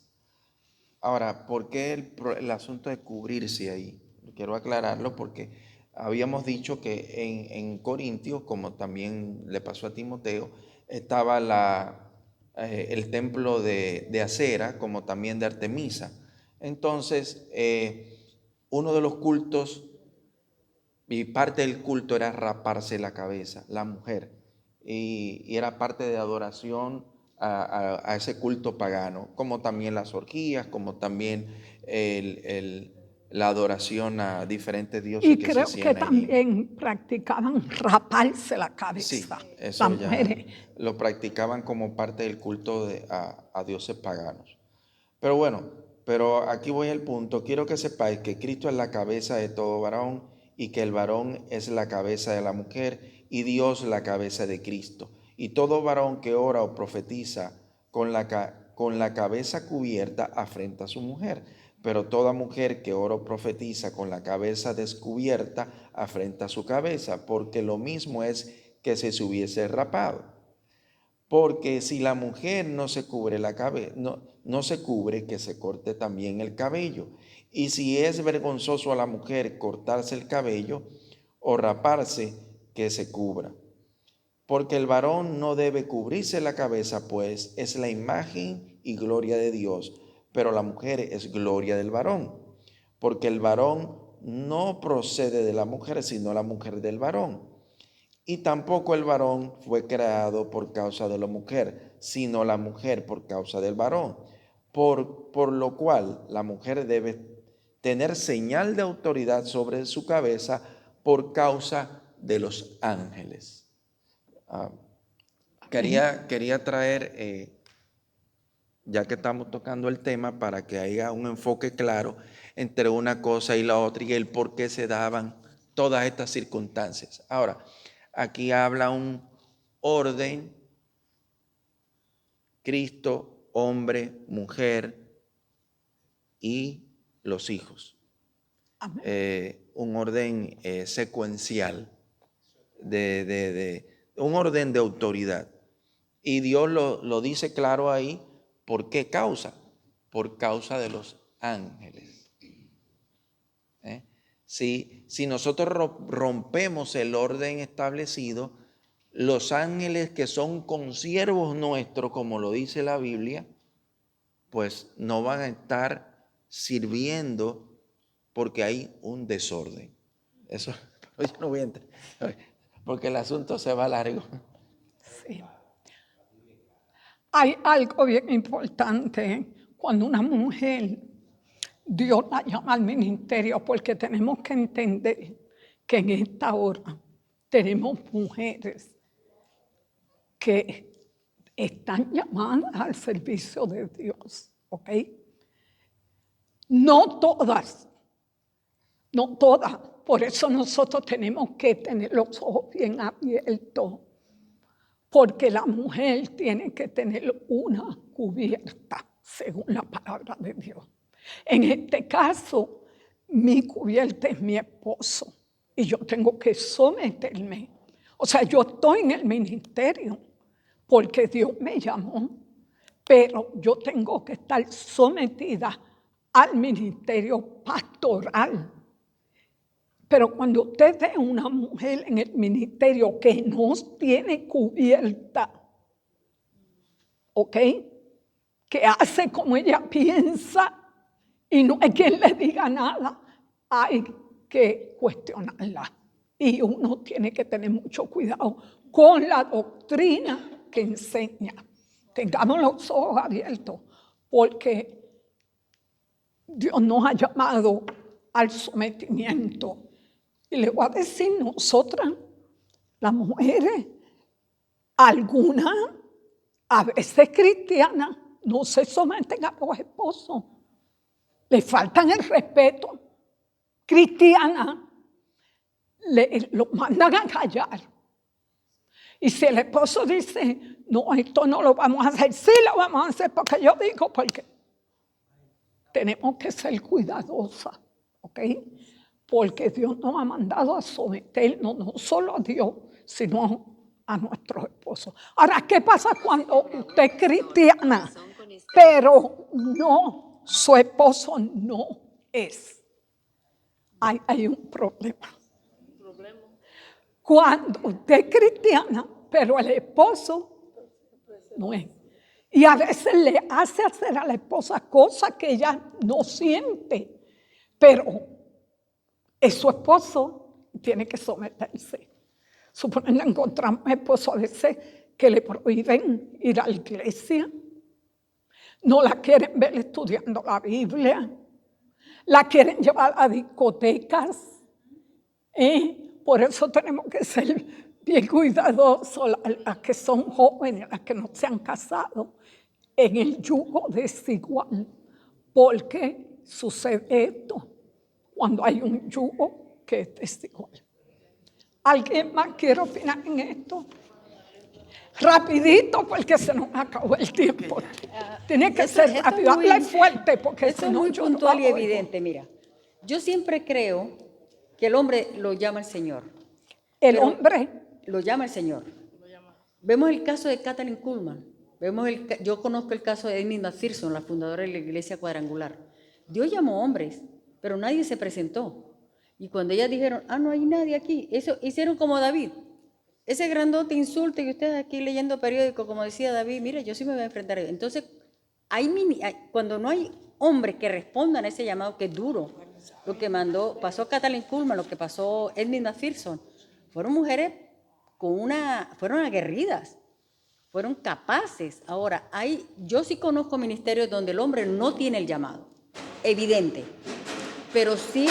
Ahora, ¿por qué el asunto de cubrirse ahí? Quiero aclararlo porque habíamos dicho que en Corintios, como también le pasó a Timoteo, estaba el templo de Acera, como también de Artemisa. Entonces, uno de los cultos y parte del culto era raparse la cabeza, la mujer. Y era parte de adoración a ese culto pagano, como también las orgías, como también la adoración a diferentes dioses y que se creo hacían que allí. también practicaban raparse la cabeza. Sí, eso las ya mujeres. lo practicaban como parte del culto a dioses paganos. Pero bueno, pero aquí voy al punto. Quiero que sepáis que Cristo es la cabeza de todo varón y que el varón es la cabeza de la mujer y Dios la cabeza de Cristo. Y todo varón que ora o profetiza con la cabeza cubierta afrenta a su mujer. pero toda mujer que ora o profetiza con la cabeza descubierta afrenta su cabeza, porque lo mismo es que si se hubiese rapado. Porque si la mujer no se cubre la cabeza, no se cubre, que se corte también el cabello. Y si es vergonzoso a la mujer cortarse el cabello o raparse, que se cubra. Porque el varón no debe cubrirse la cabeza, pues es la imagen y gloria de Dios, pero la mujer es gloria del varón. Porque el varón no procede de la mujer, sino la mujer del varón. Y tampoco el varón fue creado por causa de la mujer, sino la mujer por causa del varón. Por lo cual la mujer debe tener señal de autoridad sobre su cabeza por causa de los ángeles. Quería traer, ya que estamos tocando el tema, para que haya un enfoque claro entre una cosa y la otra y el por qué se daban todas estas circunstancias. Ahora, aquí habla un orden: Cristo, hombre, mujer y los hijos. Un orden secuencial, un orden de autoridad. Y Dios lo dice claro ahí. ¿Por qué causa? Por causa de los ángeles. Si nosotros rompemos el orden establecido, los ángeles, que son consiervos nuestros, como lo dice la Biblia, pues no van a estar sirviendo porque hay un desorden. Eso, yo no voy a entrar, porque el asunto se va largo. Sí. Hay algo bien importante cuando una mujer, Dios la llama al ministerio, porque tenemos que entender que en esta hora tenemos mujeres que están llamadas al servicio de Dios, ¿ok? No todas, por eso nosotros tenemos que tener los ojos bien abiertos, porque la mujer tiene que tener una cubierta, según la palabra de Dios. En este caso, mi cubierta es mi esposo y yo tengo que someterme. O sea, yo estoy en el ministerio porque Dios me llamó, pero yo tengo que estar sometida al ministerio pastoral. Pero cuando usted ve una mujer en el ministerio que no tiene cubierta, ¿ok?, que hace como ella piensa y no hay quien le diga nada, hay que cuestionarla. Y uno tiene que tener mucho cuidado con la doctrina que enseña. Tengamos los ojos abiertos, porque Dios nos ha llamado al sometimiento. Y le voy a decir, nosotras, las mujeres, algunas, a veces cristianas, no se someten a los esposos. Le faltan el respeto. Cristianas, lo mandan a callar. Y si el esposo dice, no, esto no lo vamos a hacer, sí lo vamos a hacer, porque yo digo, porque tenemos que ser cuidadosas, ¿ok? Porque Dios nos ha mandado a someternos, no solo a Dios, sino a nuestros esposos. Ahora, ¿qué pasa cuando usted es cristiana, pero no, su esposo no es? Hay un problema. Cuando usted es cristiana, pero el esposo no es. Y a veces le hace hacer a la esposa cosas que ella no siente, pero es su esposo y tiene que someterse. Suponiendo encontramos esposos a veces que le prohíben ir a la iglesia, no la quieren ver estudiando la Biblia, la quieren llevar a discotecas. Por eso tenemos que ser bien cuidadosos, las que son jóvenes, las que no se han casado, en el yugo desigual, porque sucede esto cuando hay un yugo que es desigual. ¿Alguien más quiere opinar en esto? Rapidito, porque se nos acabó el tiempo. Tiene que Eso- ser esto rápido, es muy- habla fuerte porque Esto si es no muy yo no puntual y oigo. evidente, mira. Yo siempre creo que el hombre lo llama el Señor. El pero hombre, Lo llama el Señor. Vemos el caso de Katharine Kuhlman. Yo conozco el caso de Amy McPherson, la fundadora de la Iglesia Cuadrangular. Dios llamó hombres, pero nadie se presentó. Y cuando ellas dijeron, no hay nadie aquí, eso hicieron como David. Ese grandote insulto y ustedes aquí leyendo periódico, como decía David, mira, yo sí me voy a enfrentar a ellos. Entonces, cuando no hay hombres que respondan a ese llamado, que es duro, lo que pasó Katharine Kuhlman, lo que pasó Amy McPherson, fueron mujeres fueron aguerridas, fueron capaces. Ahora, yo sí conozco ministerios donde el hombre no tiene el llamado, evidente, pero sí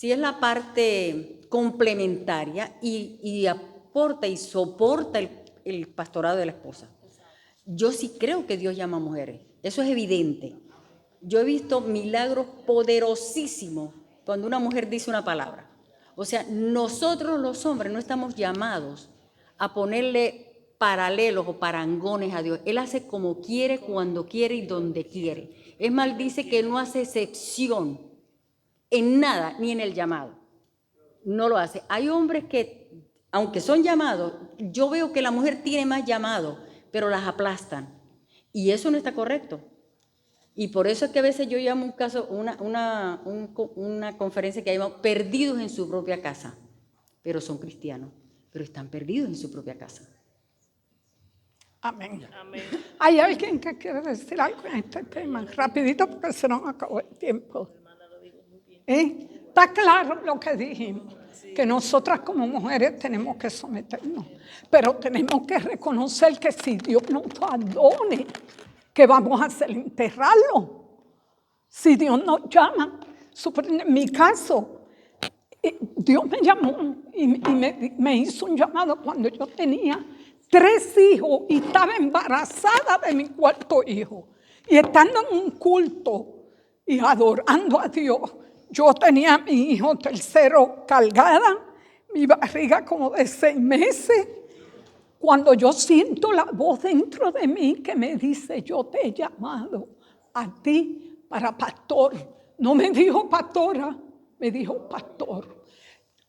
es la parte complementaria y aporta y soporta el pastorado de la esposa. Yo sí creo que Dios llama a mujeres, eso es evidente. Yo he visto milagros poderosísimos cuando una mujer dice una palabra. O sea, nosotros los hombres no estamos llamados a ponerle paralelos o parangones a Dios. Él hace como quiere, cuando quiere y donde quiere. Es más, dice que no hace excepción en nada, ni en el llamado. No lo hace. Hay hombres que, aunque son llamados, yo veo que la mujer tiene más llamado, pero las aplastan. Y eso no está correcto. Y por eso es que a veces yo llamo una conferencia que llamo perdidos en su propia casa, pero son cristianos, pero están perdidos en su propia casa. amén. ¿Hay alguien que quiere decir algo en este tema? Rapidito porque se nos acabó el tiempo. Está claro lo que dijimos, que nosotras como mujeres tenemos que someternos, pero tenemos que reconocer que si Dios nos perdone, ¿qué vamos a hacer? Enterrarlo. Si Dios nos llama, en mi caso, Dios me llamó y me hizo un llamado cuando yo tenía 3 hijos y estaba embarazada de mi 4.º hijo. Y estando en un culto y adorando a Dios, yo tenía a mi hijo 3.º cargada, mi barriga como de 6 meses. Cuando yo siento la voz dentro de mí que me dice, yo te he llamado a ti para pastor. No me dijo pastora, me dijo pastor.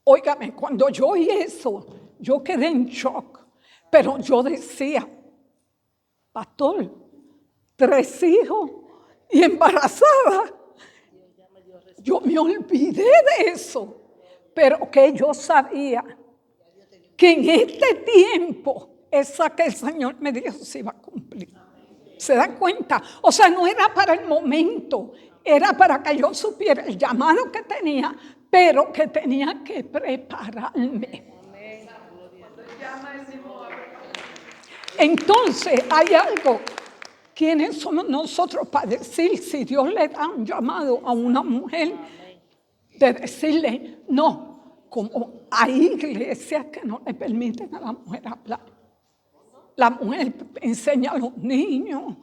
Óigame, cuando yo oí eso, yo quedé en shock. Pero yo decía, pastor, 3 hijos y embarazada. Yo me olvidé de eso. Pero que yo sabía que en este tiempo esa que el Señor me dijo se iba a cumplir. ¿Se dan cuenta? O sea, no era para el momento, era para que yo supiera el llamado que tenía, pero que tenía que prepararme. Entonces, hay algo. ¿Quiénes somos nosotros para decir si Dios le da un llamado a una mujer? De decirle, no, como hay iglesias que no le permiten a la mujer hablar. La mujer enseña a los niños,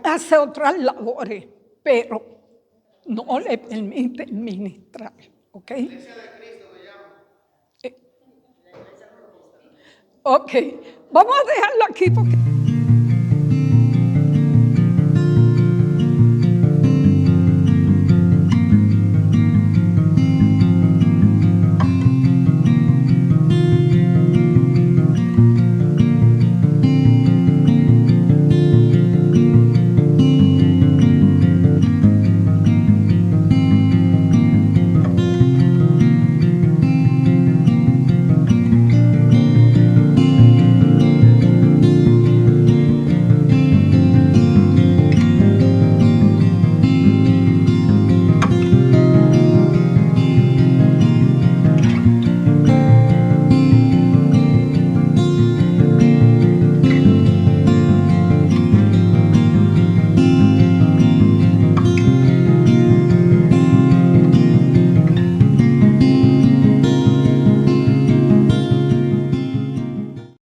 hace otras labores, pero no le permiten ministrar. ¿Ok? Ok, vamos a dejarlo aquí porque...